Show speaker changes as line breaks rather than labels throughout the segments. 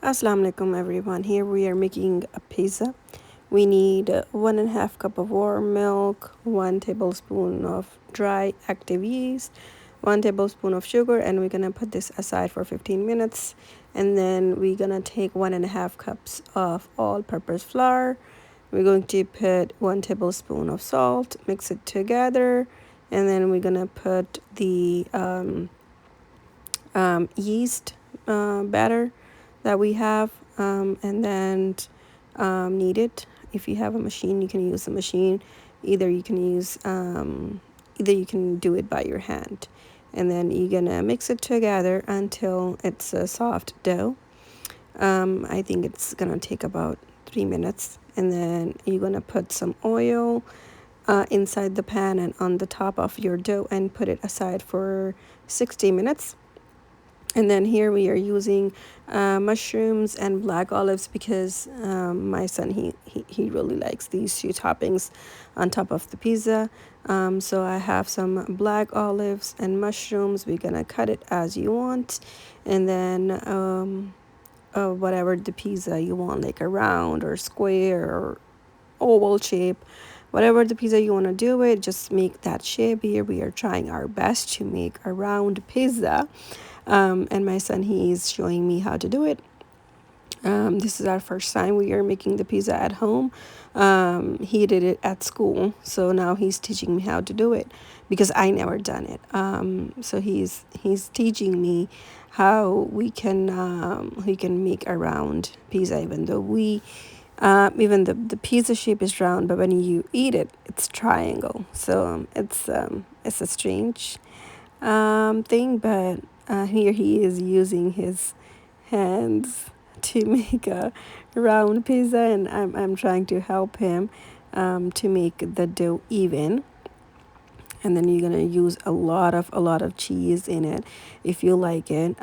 Assalamu alaikum everyone. Here we are making a pizza. We need 1.5 cup of warm milk, 1 tablespoon of dry active yeast, 1 tablespoon of sugar, and we're gonna put this aside for 15 minutes. And then we're gonna take 1.5 cups of all-purpose flour. We're going to put 1 tablespoon of salt, mix it together, and then we're gonna put the yeast batter that we have, and then knead it. If you have a machine, you can use a machine. Either you can use either you can do it by your hand, and then you're gonna mix it together until it's a soft dough. I think it's gonna take about 3 minutes, and then you're gonna put some oil inside the pan and on the top of your dough and put it aside for 60 minutes. And then here we are using mushrooms and black olives because my son, he really likes these two toppings on top of the pizza. So I have some black olives and mushrooms. We're gonna cut it as you want, and then whatever the pizza you want, like a round or square or oval shape, whatever the pizza you want to do it, just make that shape. Here we are trying our best to make a round pizza, and my son, he's showing me how to do it. This is our first time we are making the pizza at home. He did it at school, so now he's teaching me how to do it because I never done it. So he's teaching me how we can make a round pizza, even though even the pizza shape is round, but when you eat it, it's triangle. So it's a strange thing, but here he is using his hands to make a round pizza, and I'm trying to help him to make the dough even. And then you're gonna use a lot of cheese in it if you like it.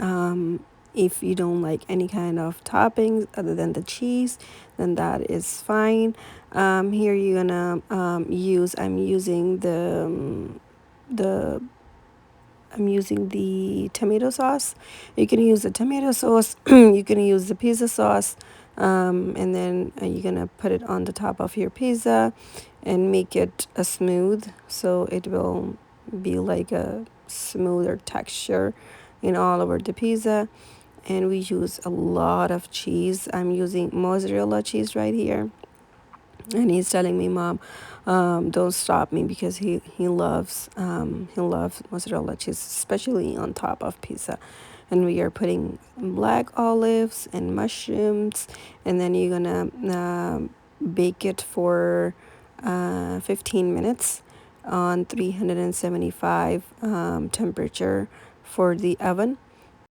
If you don't like any kind of toppings other than the cheese, then that is fine. Here you're gonna the I'm using the tomato sauce. You can use the tomato sauce. You can use the pizza sauce, and then you're gonna put it on the top of your pizza and make it a smooth, so it will be like a smoother texture in all over the pizza. And we use a lot of cheese. I'm using mozzarella cheese right here, and he's telling me, Mom, don't stop me, because he loves mozzarella cheese, especially on top of pizza. And we are putting black olives and mushrooms, and then you're gonna bake it for 15 minutes on 375 temperature for the oven.